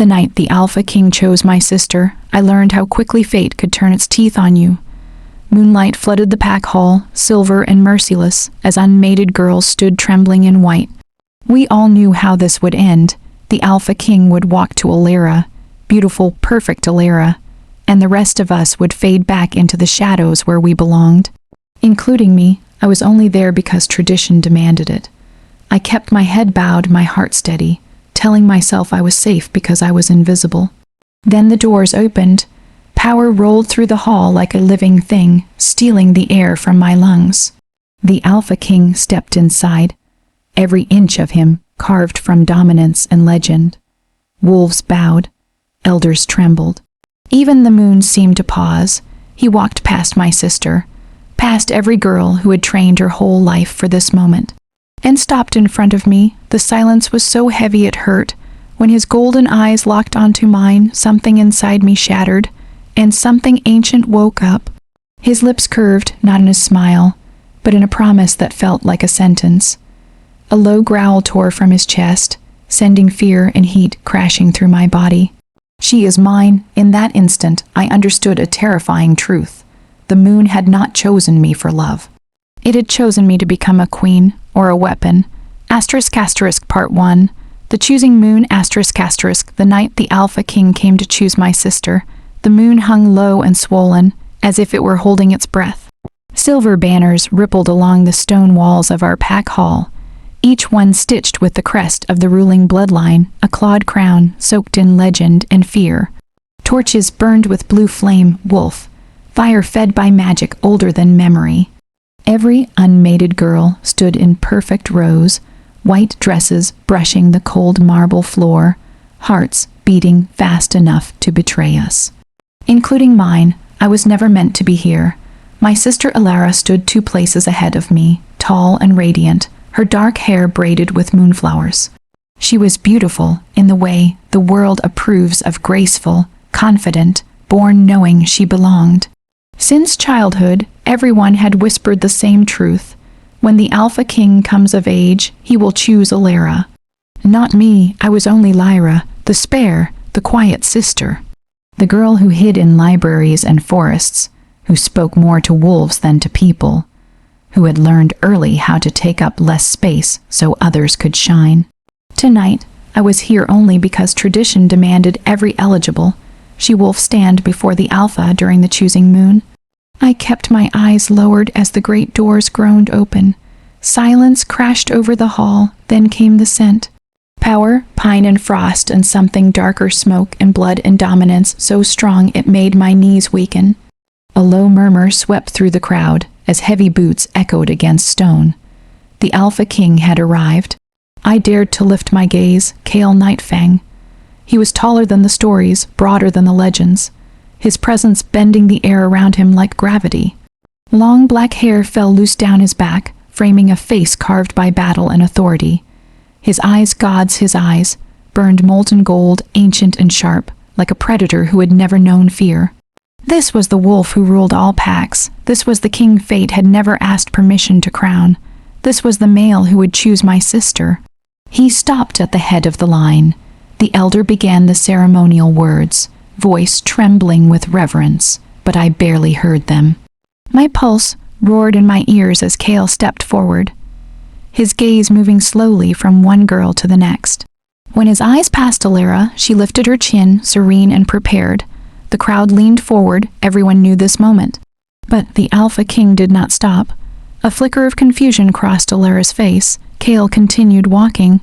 The night the Alpha King chose my sister, I learned how quickly fate could turn its teeth on you. Moonlight flooded the pack hall, silver and merciless, as unmated girls stood trembling in white. We all knew how this would end. The Alpha King would walk to Alara, beautiful, perfect Alara, and the rest of us would fade back into the shadows where we belonged. Including me, I was only there because tradition demanded it. I kept my head bowed, my heart steady, telling myself I was safe because I was invisible. Then the doors opened. Power rolled through the hall like a living thing, stealing the air from my lungs. The Alpha King stepped inside, every inch of him carved from dominance and legend. Wolves bowed, elders trembled. Even the moon seemed to pause. He walked past my sister, past every girl who had trained her whole life for this moment, and stopped in front of me. The silence was so heavy it hurt. When his golden eyes locked onto mine, something inside me shattered, and something ancient woke up. His lips curved, not in a smile, but in a promise that felt like a sentence. A low growl tore from his chest, sending fear and heat crashing through my body. She is mine. In that instant, I understood a terrifying truth. The moon had not chosen me for love. It had chosen me to become a queen, or a weapon. *** Part 1. The choosing moon ***. The night the Alpha King came to choose my sister, the moon hung low and swollen, as if it were holding its breath. Silver banners rippled along the stone walls of our pack hall, each one stitched with the crest of the ruling bloodline, a clawed crown soaked in legend and fear. Torches burned with blue flame, wolf, fire fed by magic older than memory. Every unmated girl stood in perfect rows, white dresses brushing the cold marble floor, hearts beating fast enough to betray us. Including mine. I was never meant to be here. My sister Alara stood 2 places ahead of me, tall and radiant, her dark hair braided with moonflowers. She was beautiful in the way the world approves of, graceful, confident, born knowing she belonged. Since childhood, everyone had whispered the same truth. When the Alpha King comes of age, he will choose Alara. Not me. I was only Lyra, the spare, the quiet sister. The girl who hid in libraries and forests, who spoke more to wolves than to people, who had learned early how to take up less space so others could shine. Tonight, I was here only because tradition demanded every eligible she-wolf stand before the Alpha during the choosing moon. I kept my eyes lowered as the great doors groaned open. Silence crashed over the hall, then came the scent. Power, pine and frost, and something darker, smoke and blood and dominance so strong it made my knees weaken. A low murmur swept through the crowd as heavy boots echoed against stone. The Alpha King had arrived. I dared to lift my gaze. Kale Nightfang. He was taller than the stories, broader than the legends, his presence bending the air around him like gravity. Long black hair fell loose down his back, framing a face carved by battle and authority. His eyes, gods, his eyes, burned molten gold, ancient and sharp, like a predator who had never known fear. This was the wolf who ruled all packs. This was the king fate had never asked permission to crown. This was the male who would choose my sister. He stopped at the head of the line. The elder began the ceremonial words, voice trembling with reverence, but I barely heard them. My pulse roared in my ears as Kale stepped forward, his gaze moving slowly from one girl to the next. When his eyes passed Alara, she lifted her chin, serene and prepared. The crowd leaned forward. Everyone knew this moment. But the Alpha King did not stop. A flicker of confusion crossed Alara's face. Kale continued walking.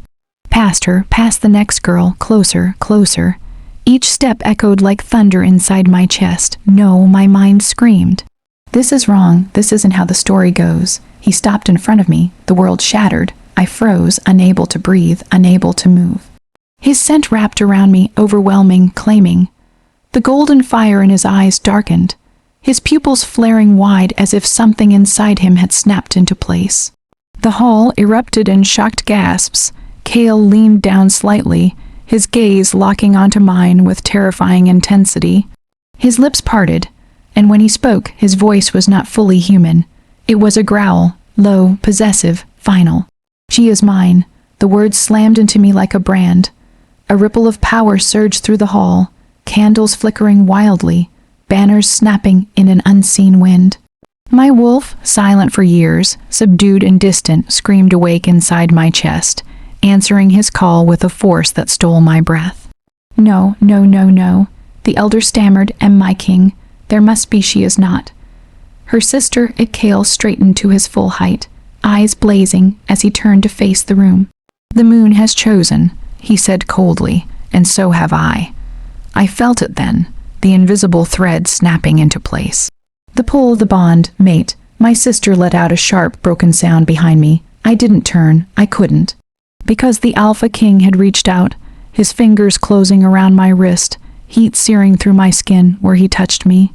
Past her, past the next girl, closer, closer. Each step echoed like thunder inside my chest. No, my mind screamed. This is wrong. This isn't how the story goes. He stopped in front of me. The world shattered. I froze, unable to breathe, unable to move. His scent wrapped around me, overwhelming, claiming. The golden fire in his eyes darkened, his pupils flaring wide as if something inside him had snapped into place. The hall erupted in shocked gasps. Kale leaned down slightly, his gaze locking onto mine with terrifying intensity. His lips parted, and when he spoke, his voice was not fully human. It was a growl, low, possessive, final. She is mine. The words slammed into me like a brand. A ripple of power surged through the hall, candles flickering wildly, banners snapping in an unseen wind. My wolf, silent for years, subdued and distant, screamed awake inside my chest, answering his call with a force that stole my breath. No, no, no, no, the elder stammered, "Am my king? There must be, she is not." Her sister, Ikale, straightened to his full height, eyes blazing as he turned to face the room. "The moon has chosen," he said coldly, "and so have I." I felt it then, the invisible thread snapping into place. The pull of the bond, mate. My sister let out a sharp, broken sound behind me. I didn't turn, I couldn't. Because the Alpha King had reached out, his fingers closing around my wrist, heat searing through my skin where he touched me.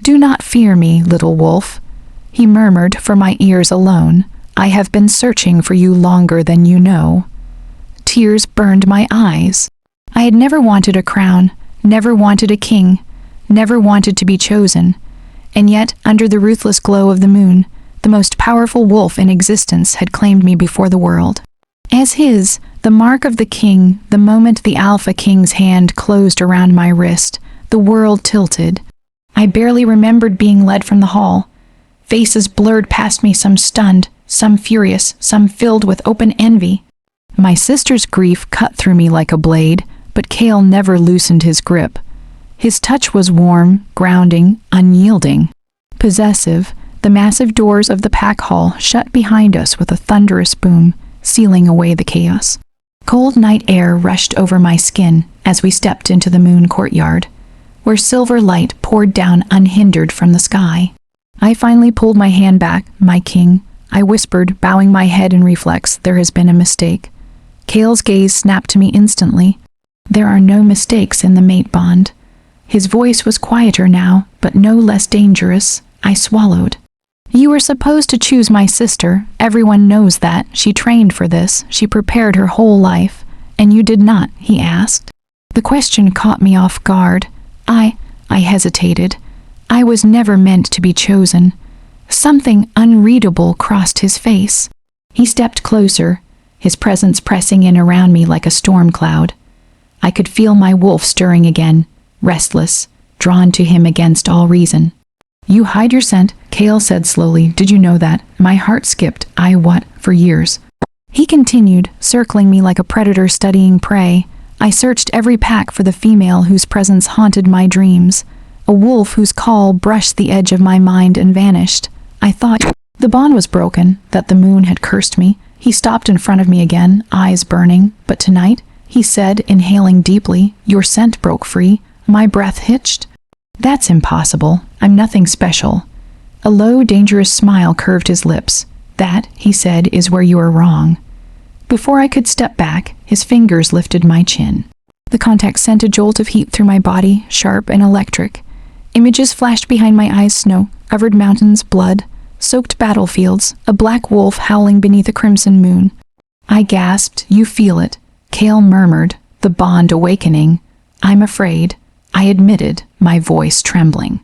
"Do not fear me, little wolf," he murmured for my ears alone. "I have been searching for you longer than you know." Tears burned my eyes. I had never wanted a crown, never wanted a king, never wanted to be chosen. And yet, under the ruthless glow of the moon, the most powerful wolf in existence had claimed me before the world. As his, the mark of the king, the moment the Alpha King's hand closed around my wrist, the world tilted. I barely remembered being led from the hall. Faces blurred past me, some stunned, some furious, some filled with open envy. My sister's grief cut through me like a blade, but Kale never loosened his grip. His touch was warm, grounding, unyielding. Possessive, the massive doors of the pack hall shut behind us with a thunderous boom, sealing away the chaos. Cold night air rushed over my skin as we stepped into the moon courtyard, where silver light poured down unhindered from the sky. I finally pulled my hand back. "My king," I whispered, bowing my head in reflex. "There has been a mistake." Kale's gaze snapped to me instantly. "There are no mistakes in the mate bond." His voice was quieter now, but no less dangerous. I swallowed. "You were supposed to choose my sister. Everyone knows that. She trained for this. She prepared her whole life. And you did not," he asked. The question caught me off guard. I hesitated. I was never meant to be chosen. Something unreadable crossed his face. He stepped closer, his presence pressing in around me like a storm cloud. I could feel my wolf stirring again, restless, drawn to him against all reason. "You hide your scent," Kale said slowly. "Did you know that?" My heart skipped. For years?" He continued, circling me like a predator studying prey. I searched every pack for the female whose presence haunted my dreams, a wolf whose call brushed the edge of my mind and vanished. I thought the bond was broken, that the moon had cursed me. He stopped in front of me again, eyes burning. "But tonight," he said, inhaling deeply, "your scent broke free." My breath hitched. "That's impossible. I'm nothing special." A low, dangerous smile curved his lips. "That," he said, "is where you are wrong." Before I could step back, his fingers lifted my chin. The contact sent a jolt of heat through my body, sharp and electric. Images flashed behind my eyes: snow-covered mountains, blood-soaked battlefields, a black wolf howling beneath a crimson moon. I gasped. "You feel it," Kale murmured, "the bond awakening." "I'm afraid," I admitted, my voice trembling.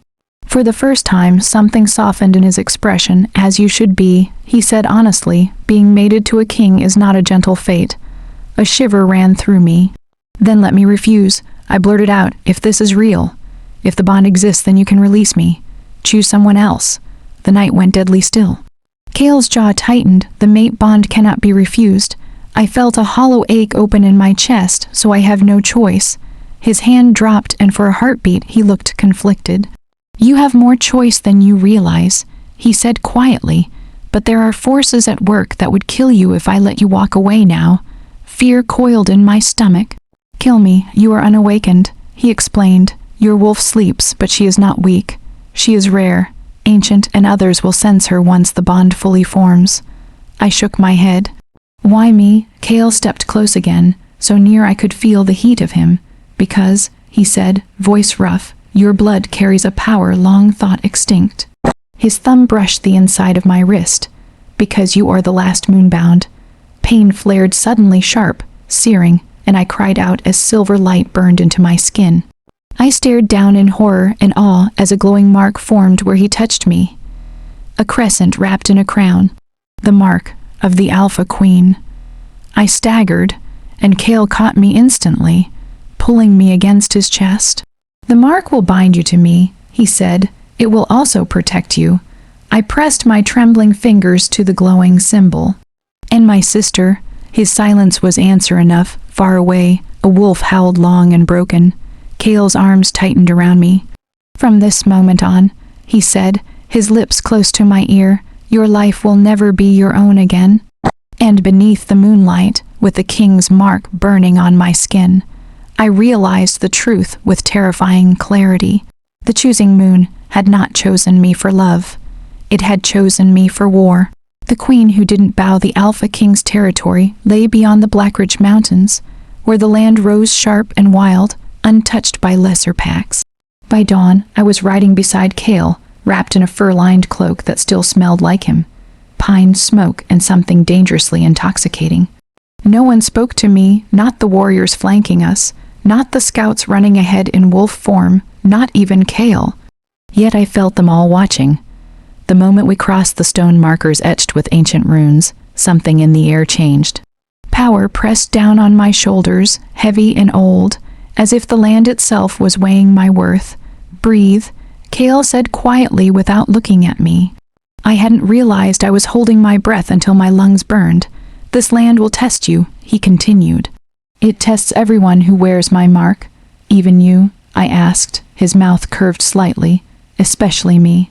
For the first time, something softened in his expression. "As you should be," he said honestly. "Being mated to a king is not a gentle fate." A shiver ran through me. "Then let me refuse," I blurted out. "If this is real, if the bond exists, then you can release me. Choose someone else." The night went deadly still. Kale's jaw tightened. "The mate bond cannot be refused." I felt a hollow ache open in my chest, "so I have no choice." His hand dropped, and for a heartbeat he looked conflicted. "You have more choice than you realize," he said quietly, "but there are forces at work that would kill you if I let you walk away now." Fear coiled in my stomach. "Kill me, you are unawakened," he explained. "Your wolf sleeps, but she is not weak. She is rare, ancient, and others will sense her once the bond fully forms." I shook my head. "Why me?" Kale stepped close again, so near I could feel the heat of him. "Because," he said, voice rough, "your blood carries a power long thought extinct." His thumb brushed the inside of my wrist. "Because you are the last moonbound." Pain flared suddenly sharp, searing, and I cried out as silver light burned into my skin. I stared down in horror and awe as a glowing mark formed where he touched me. A crescent wrapped in a crown. The mark of the Alpha Queen. I staggered, and Kale caught me instantly. pulling me against his chest. "The mark will bind you to me," he said. "It will also protect you." I pressed my trembling fingers to the glowing symbol. "And my sister?" His silence was answer enough. Far away, a wolf howled long and broken. Kale's arms tightened around me. "From this moment on," he said, his lips close to my ear, "your life will never be your own again." And beneath the moonlight, with the king's mark burning on my skin, I realized the truth with terrifying clarity. The choosing moon had not chosen me for love. It had chosen me for war. The queen who didn't bow the Alpha King's territory lay beyond the Blackridge Mountains, where the land rose sharp and wild, untouched by lesser packs. By dawn, I was riding beside Kale, wrapped in a fur-lined cloak that still smelled like him. Pine, smoke, and something dangerously intoxicating. No one spoke to me, not the warriors flanking us, not the scouts running ahead in wolf form, not even Kale. Yet I felt them all watching. The moment we crossed the stone markers etched with ancient runes, something in the air changed. Power pressed down on my shoulders, heavy and old, as if the land itself was weighing my worth. "Breathe," Kale said quietly without looking at me. I hadn't realized I was holding my breath until my lungs burned. "This land will test you," he continued. "It tests everyone who wears my mark." "Even you?" I asked, his mouth curved slightly. "Especially me."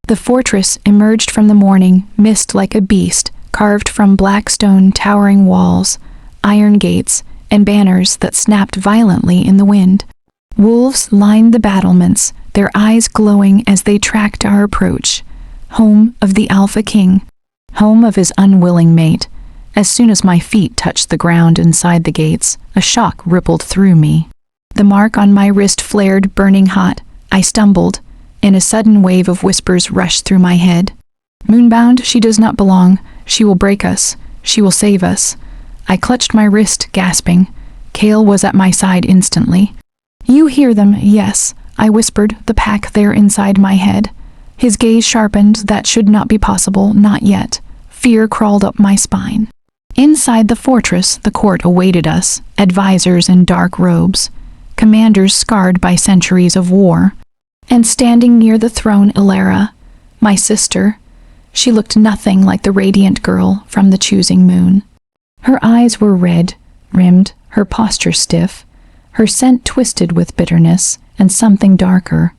The fortress emerged from the morning mist like a beast, carved from black stone towering walls, iron gates, and banners that snapped violently in the wind. Wolves lined the battlements, their eyes glowing as they tracked our approach. Home of the Alpha King, home of his unwilling mate. As soon as my feet touched the ground inside the gates, a shock rippled through me. The mark on my wrist flared, burning hot. I stumbled, and a sudden wave of whispers rushed through my head. "Moonbound, she does not belong. She will break us. She will save us." I clutched my wrist, gasping. Kale was at my side instantly. "You hear them, yes," I whispered, the pack there inside my head. His gaze sharpened. "That should not be possible, not yet." Fear crawled up my spine. Inside the fortress, the court awaited us, advisors in dark robes, commanders scarred by centuries of war. And standing near the throne, Elara, my sister. She looked nothing like the radiant girl from the choosing moon. Her eyes were red, rimmed, her posture stiff, her scent twisted with bitterness and something darker.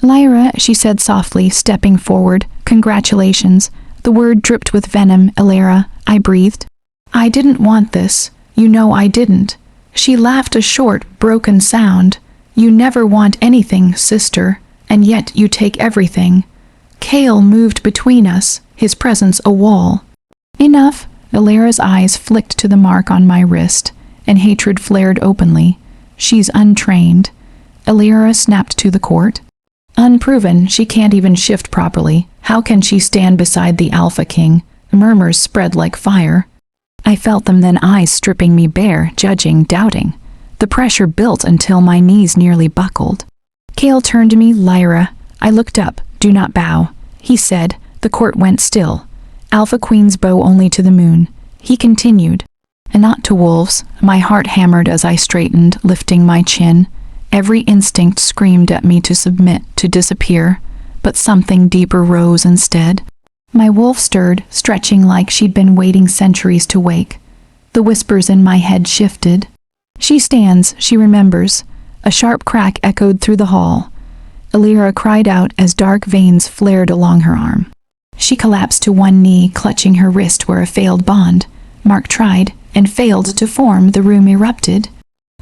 "Lyra," she said softly, stepping forward. "Congratulations." The word dripped with venom. "Elara," I breathed. "I didn't want this. You know I didn't." She laughed, a short, broken sound. "You never want anything, sister, and yet you take everything." Kale moved between us, his presence a wall. "Enough." Elara's eyes flicked to the mark on my wrist, and hatred flared openly. "She's untrained." Elara snapped to the court. "Unproven, she can't even shift properly. How can she stand beside the Alpha King?" Murmurs spread like fire. I felt them, then eyes stripping me bare, judging, doubting. The pressure built until my knees nearly buckled. Kale turned to me. "Lyra." I looked up. "Do not bow," he said. The court went still. "Alpha Queens bow only to the moon." He continued. "And not to wolves." My heart hammered as I straightened, lifting my chin. Every instinct screamed at me to submit, to disappear, but something deeper rose instead. My wolf stirred, stretching like she'd been waiting centuries to wake. The whispers in my head shifted. "She stands, she remembers." A sharp crack echoed through the hall. Elara cried out as dark veins flared along her arm. She collapsed to one knee, clutching her wrist where a failed bond. Mark tried, and failed to form. The room erupted.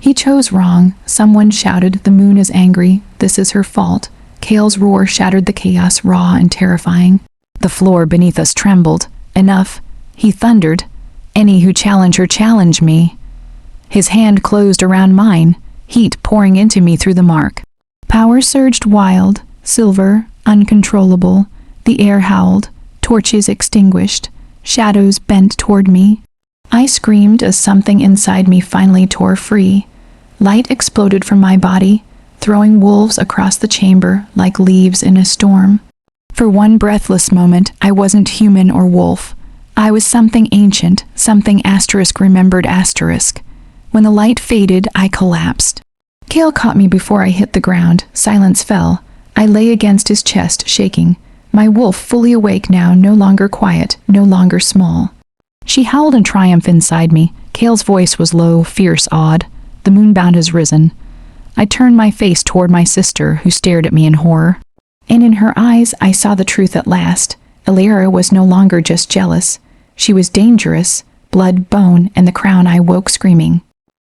"He chose wrong," someone shouted. "The moon is angry. This is her fault." Kale's roar shattered the chaos, raw and terrifying. The floor beneath us trembled. "Enough," he thundered. "Any who challenge her, challenge me." His hand closed around mine, heat pouring into me through the mark. Power surged wild, silver, uncontrollable. The air howled, torches extinguished, shadows bent toward me. I screamed as something inside me finally tore free. Light exploded from my body, throwing wolves across the chamber like leaves in a storm. For one breathless moment, I wasn't human or wolf. I was something ancient, something *remembered*. When the light faded, I collapsed. Kale caught me before I hit the ground. Silence fell. I lay against his chest, shaking. My wolf fully awake now, no longer quiet, no longer small. She howled in triumph inside me. Kale's voice was low, fierce, awed. The moonbound has risen. I turned my face toward my sister, who stared at me in horror. And in her eyes I saw the truth at last. Illyria was no longer just jealous. She was dangerous. Blood, bone, and the crown. I woke screaming.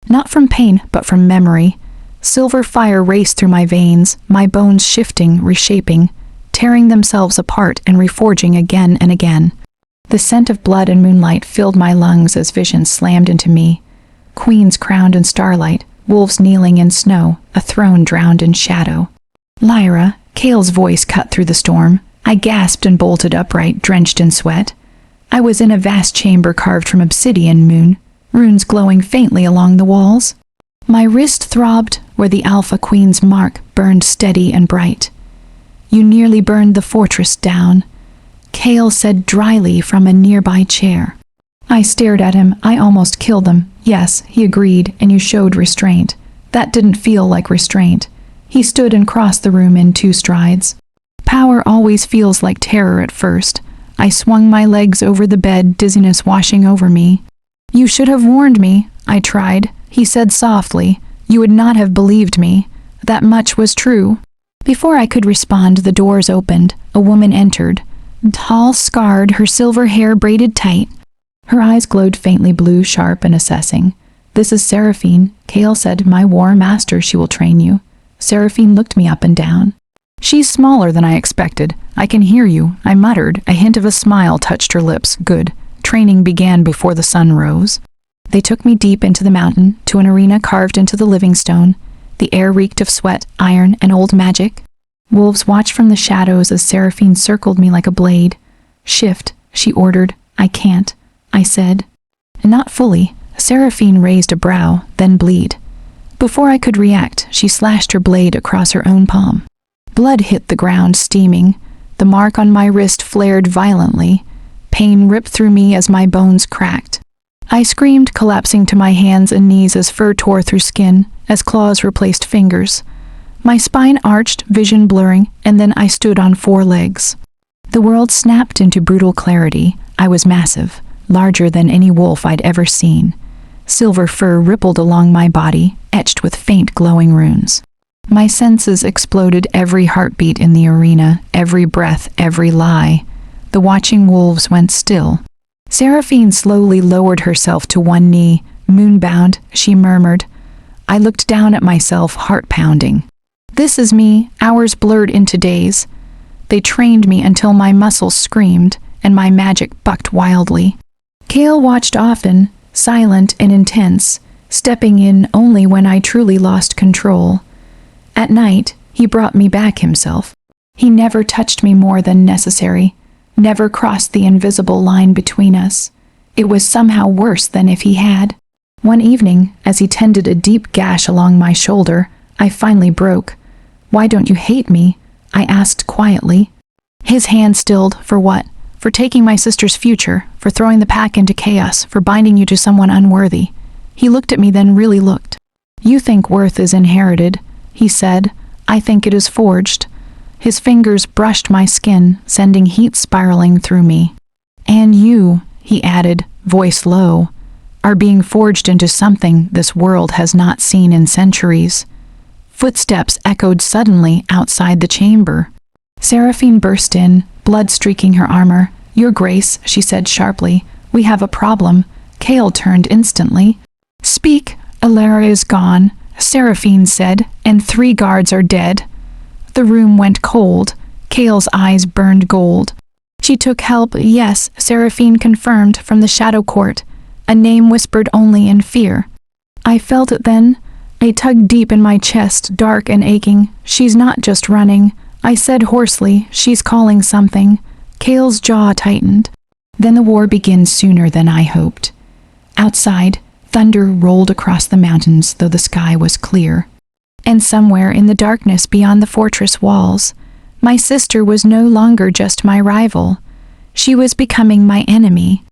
Not from pain, but from memory. Silver fire raced through my veins, my bones shifting, reshaping, tearing themselves apart and reforging again and again. The scent of blood and moonlight filled my lungs as visions slammed into me. Queens crowned in starlight, wolves kneeling in snow, a throne drowned in shadow. Lyra, Kale's voice cut through the storm. I gasped and bolted upright, drenched in sweat. I was in a vast chamber carved from obsidian moon, runes glowing faintly along the walls. My wrist throbbed where the Alpha Queen's mark burned steady and bright. You nearly burned the fortress down, Kale said dryly from a nearby chair. I stared at him. I almost killed them. Yes, he agreed, and you showed restraint. That didn't feel like restraint. He stood and crossed the room in 2 strides. Power always feels like terror at first. I swung my legs over the bed, dizziness washing over me. You should have warned me, I tried. He said softly. You would not have believed me. That much was true. Before I could respond, the doors opened. A woman entered. Tall, scarred, her silver hair braided tight. Her eyes glowed faintly blue, sharp and assessing. This is Seraphine. Kale said, my war master, she will train you. Seraphine looked me up and down. She's smaller than I expected. I can hear you, I muttered. A hint of a smile touched her lips. Good. Training began before the sun rose. They took me deep into the mountain, to an arena carved into the living stone. The air reeked of sweat, iron, and old magic. Wolves watched from the shadows as Seraphine circled me like a blade. Shift, she ordered. I can't, I said. Not fully. Seraphine raised a brow, then bleed. Before I could react, she slashed her blade across her own palm. Blood hit the ground, steaming. The mark on my wrist flared violently. Pain ripped through me as my bones cracked. I screamed, collapsing to my hands and knees as fur tore through skin, as claws replaced fingers. My spine arched, vision blurring, and then I stood on 4 legs. The world snapped into brutal clarity. I was massive, larger than any wolf I'd ever seen. Silver fur rippled along my body, etched with faint glowing runes. My senses exploded, every heartbeat in the arena, every breath, every lie. The watching wolves went still. Seraphine slowly lowered herself to one knee. Moonbound, she murmured. I looked down at myself, heart pounding. This is me, hours blurred into days. They trained me until my muscles screamed, and my magic bucked wildly. Kale watched often, silent and intense, stepping in only when I truly lost control. At night, he brought me back himself. He never touched me more than necessary, never crossed the invisible line between us. It was somehow worse than if he had. One evening, as he tended a deep gash along my shoulder, I finally broke. Why don't you hate me? I asked quietly. His hand stilled. For what? For taking my sister's future, for throwing the pack into chaos, for binding you to someone unworthy. He looked at me, then really looked. You think worth is inherited, he said. I think it is forged. His fingers brushed my skin, sending heat spiraling through me. And you, he added, voice low, are being forged into something this world has not seen in centuries. Footsteps echoed suddenly outside the chamber. Seraphine burst in, blood streaking her armor. Your Grace, she said sharply, we have a problem. Kale turned instantly. Speak, Illyria is gone, Seraphine said, and 3 guards are dead. The room went cold. Kale's eyes burned gold. She took help, yes, Seraphine confirmed, from the Shadow Court, a name whispered only in fear. I felt it then. A tug deep in my chest, dark and aching. She's not just running, I said hoarsely. She's calling something. Kale's jaw tightened. Then the war begins sooner than I hoped. Outside, thunder rolled across the mountains, though the sky was clear. And somewhere in the darkness beyond the fortress walls, my sister was no longer just my rival. She was becoming my enemy.